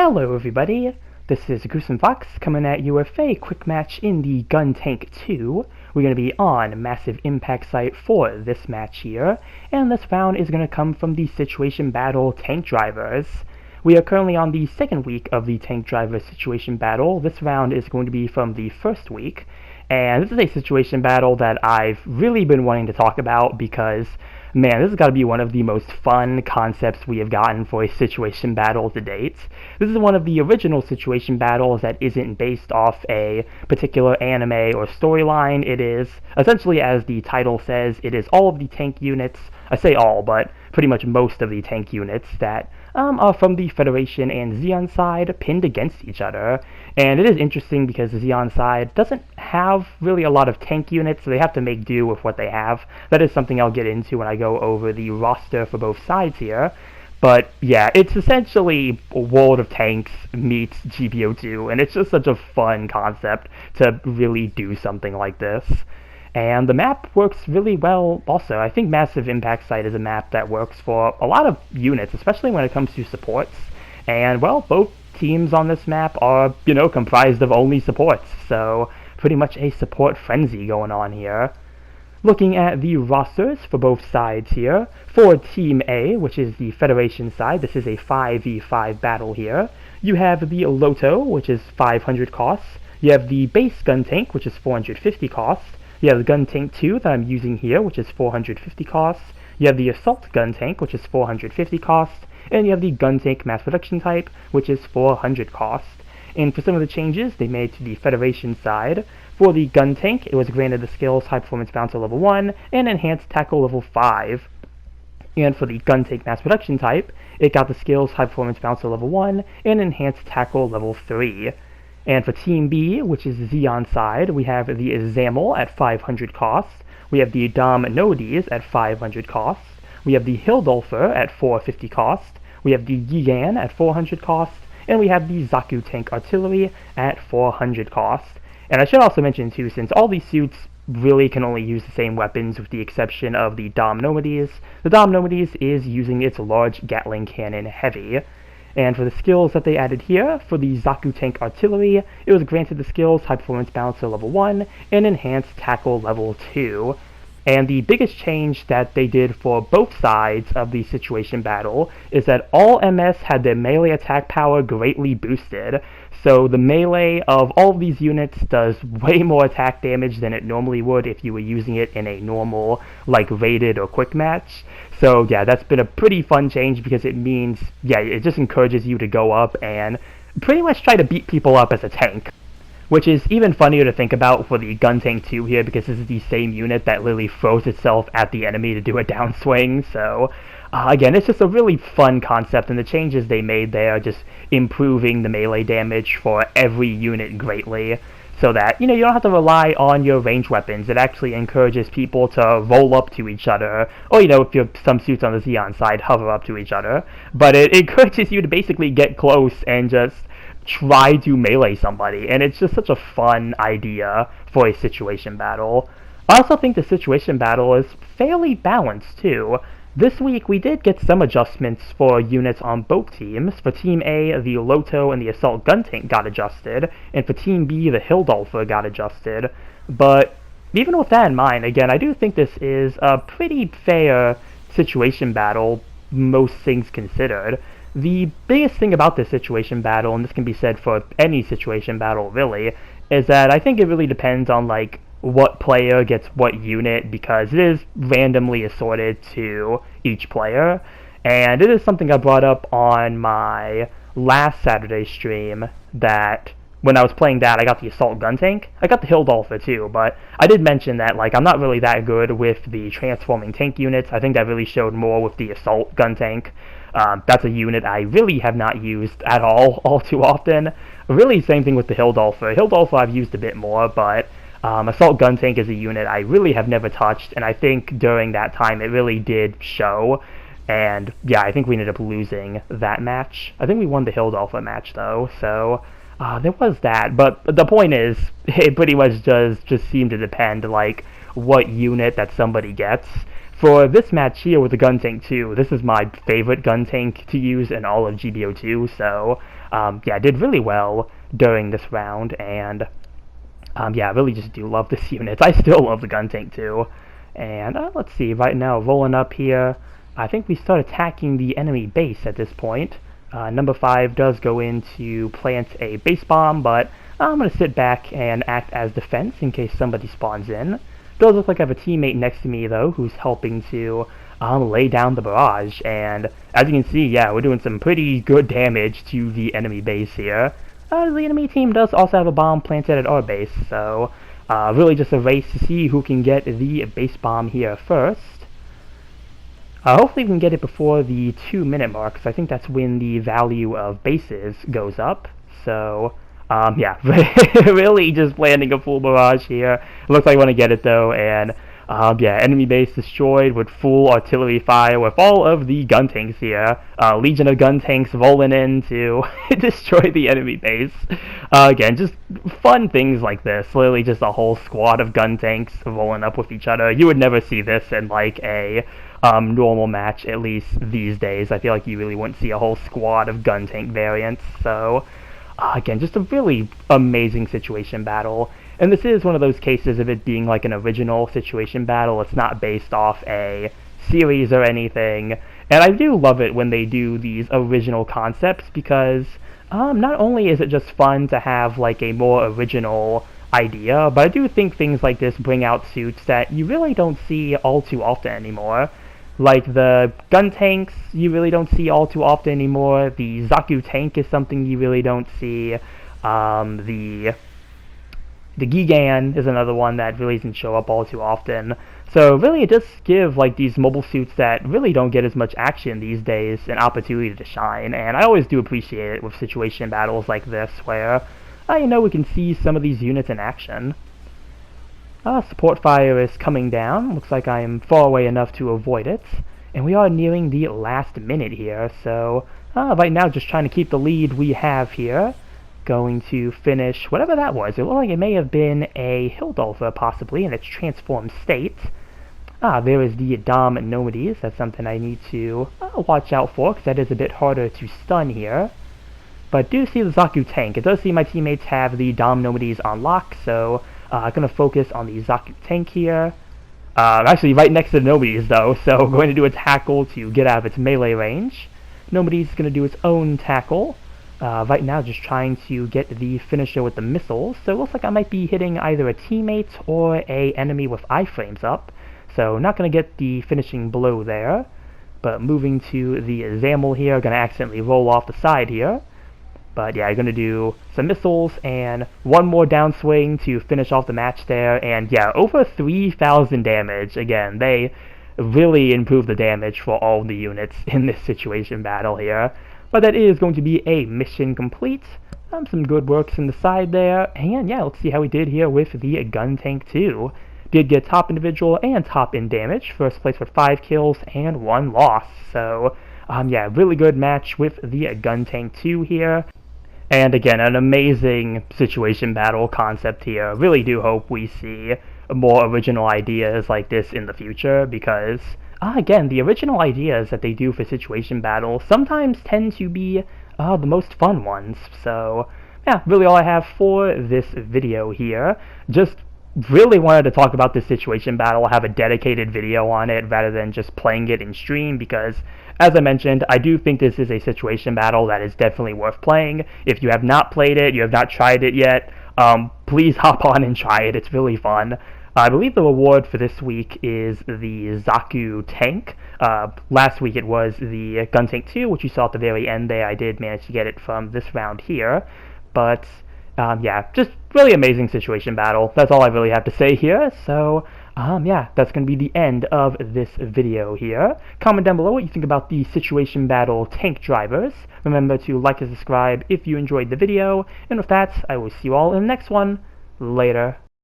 Hello everybody, this is Gruesome Fox coming at you with a quick match in the Gun Tank 2. We're going to be on Massive Impact Site for this match here, and this round is going to come from the Situation Battle Tank Drivers. We are currently on the second week of the Tank Driver Situation Battle. This round is going to be from the first week, and this is a situation battle that I've really been wanting to talk about because man, this has got to be one of the most fun concepts we have gotten for a situation battle to date. This is one of the original situation battles that isn't based off a particular anime or storyline. It is, essentially as the title says, it is all of the tank units, I say all, but pretty much most of the tank units that are from the Federation and Xeon side pinned against each other. And it is interesting because the Xeon side doesn't have really a lot of tank units, so they have to make do with what they have. That is something I'll get into when I go over the roster for both sides here. But yeah, it's essentially World of Tanks meets GPO2, and it's just such a fun concept to really do something like this. And the map works really well also. I think Massive Impact Site is a map that works for a lot of units, especially when it comes to supports. And, well, both teams on this map are, comprised of only supports. So, pretty much a support frenzy going on here. Looking at the rosters for both sides here, for Team A, which is the Federation side, this is a 5v5 battle here. You have the Loto, which is 500 costs. You have the base gun tank, which is 450 costs. You have the Gun Tank 2 that I'm using here, which is 450 costs. You have the Assault Gun Tank, which is 450 costs. And you have the Gun Tank Mass Production type, which is 400 costs. And for some of the changes they made to the Federation side, for the Gun Tank, it was granted the skills High Performance Bouncer level 1 and Enhanced Tackle level 5. And for the Gun Tank Mass Production type, it got the skills High Performance Bouncer level 1 and Enhanced Tackle level 3. And for Team B, which is the Xeon side, we have the Zamel at 500 costs. We have the Dom Nodes at 500 costs. We have the Hildolfer at 450 costs. We have the Gigan at 400 costs. And we have the Zaku Tank Artillery at 400 costs. And I should also mention too, since all these suits really can only use the same weapons with the exception of the Dom Nodes, the Dom Nodes is using its large Gatling Cannon Heavy. And for the skills that they added here, for the Zaku Tank Artillery, it was granted the skills High Performance Bouncer level 1 and Enhanced Tackle level 2. And the biggest change that they did for both sides of the situation battle is that all MS had their melee attack power greatly boosted. So the melee of all of these units does way more attack damage than it normally would if you were using it in a normal, like, rated or quick match. So yeah, that's been a pretty fun change because it means, it just encourages you to go up and pretty much try to beat people up as a tank. Which is even funnier to think about for the Gun Tank 2 here, because this is the same unit that literally throws itself at the enemy to do a downswing. So again, it's just a really fun concept, and the changes they made there are just improving the melee damage for every unit greatly, so that, you don't have to rely on your ranged weapons. It actually encourages people to roll up to each other, or, if you're some suits on the Xeon side, hover up to each other. But it encourages you to basically get close and just try to melee somebody, and it's just such a fun idea for a situation battle. I also think the situation battle is fairly balanced, too. This week, we did get some adjustments for units on both teams. For Team A, the Loto and the Assault Gun Tank got adjusted, and for Team B, the Hildolfer got adjusted. But even with that in mind, again, I do think this is a pretty fair situation battle, most things considered. The biggest thing about this situation battle, and this can be said for any situation battle really, is that I think it really depends on, like, what player gets what unit, because it is randomly assorted to each player. And it is something I brought up on my last Saturday stream, that when I was playing that, I got the Assault Gun Tank. I got the Hildolfer too, but I did mention that, like, I'm not really that good with the transforming tank units. I think that really showed more with the Assault Gun Tank. That's a unit I really have not used at all too often. Really, same thing with the Hildolfer. Hildolfer I've used a bit more, but Assault Gun Tank is a unit I really have never touched, and I think during that time it really did show. And yeah, I think we ended up losing that match. I think we won the Hildolfer match though, so there was that. But the point is, it pretty much does just seem to depend, like, what unit that somebody gets. for this match here with the Gun Tank 2, this is my favorite gun tank to use in all of GBO2, so yeah, I did really well during this round, and yeah, I really just do love this unit. I still love the Gun Tank 2. And let's see, right now, rolling up here, I think we start attacking the enemy base at this point. Number 5 does go in to plant a base bomb, but I'm going to sit back and act as defense in case somebody spawns in. Does look like I have a teammate next to me, though, who's helping to lay down the barrage. And as you can see, yeah, we're doing some pretty good damage to the enemy base here. The enemy team does also have a bomb planted at our base, so really just a race to see who can get the base bomb here first. Hopefully we can get it before the 2-minute mark, because I think that's when the value of bases goes up. So, yeah, really just landing a full barrage here. Looks like I want to get it though, and yeah, enemy base destroyed with full artillery fire with all of the gun tanks here. Legion of gun tanks rolling in to destroy the enemy base. Again, just fun things like this. Literally just a whole squad of gun tanks rolling up with each other. You would never see this in like a normal match, at least these days. I feel like you really wouldn't see a whole squad of gun tank variants. So, again, just a really amazing situation battle. And this is one of those cases of it being like an original situation battle. It's not based off a series or anything. And I do love it when they do these original concepts, because not only is it just fun to have like a more original idea, but I do think things like this bring out suits that you really don't see all too often anymore. Like the gun tanks, you really don't see all too often anymore. The Zaku tank is something you really don't see. The Gigan is another one that really doesn't show up all too often. So really it does give like these mobile suits that really don't get as much action these days an opportunity to shine, and I always do appreciate it with situation battles like this where you know, we can see some of these units in action. Support fire is coming down. Looks like I am far away enough to avoid it. And we are nearing the last minute here, so right now just trying to keep the lead we have here. Going to finish whatever that was. It looked like it may have been a Hildolfer, possibly, in its transformed state. There is the Dom Nomides. That's something I need to watch out for, because that is a bit harder to stun here. But do see the Zaku tank. It does seem my teammates have the Dom Nomides on lock, so I'm going to focus on the Zaku tank here. Actually, right next to the Nomides, though, so we're going to do a tackle to get out of its melee range. Nomides is going to do its own tackle. Right now just trying to get the finisher with the missiles, so it looks like I might be hitting either a teammate or a enemy with iframes up, so not going to get the finishing blow there. But moving to the Zamel here, going to accidentally roll off the side here. But yeah, I'm going to do some missiles and one more downswing to finish off the match there, and yeah, over 3,000 damage. Again, they really improved the damage for all the units in this situation battle here. But that is going to be a mission complete. Some good works in the side there, and yeah, let's see how we did here with the Gun Tank 2. Did get top individual and top in damage. First place with 5 kills and 1 loss. So, yeah, really good match with the Gun Tank 2 here. And again, an amazing situation battle concept here. Really do hope we see more original ideas like this in the future, because again, the original ideas that they do for situation battle sometimes tend to be the most fun ones. So, yeah, really all I have for this video here. Just really wanted to talk about this situation battle, have a dedicated video on it rather than just playing it in stream, because as I mentioned, I do think this is a situation battle that is definitely worth playing. If you have not played it, you have not tried it yet, please hop on and try it. It's really fun. I believe the reward for this week is the Zaku tank. Last week it was the Gun Tank 2, which you saw at the very end there. I did manage to get it from this round here. But, yeah, just really amazing situation battle. That's all I really have to say here. So, yeah, that's going to be the end of this video here. Comment down below what you think about the situation battle tank drivers. Remember to like and subscribe if you enjoyed the video. And with that, I will see you all in the next one. Later.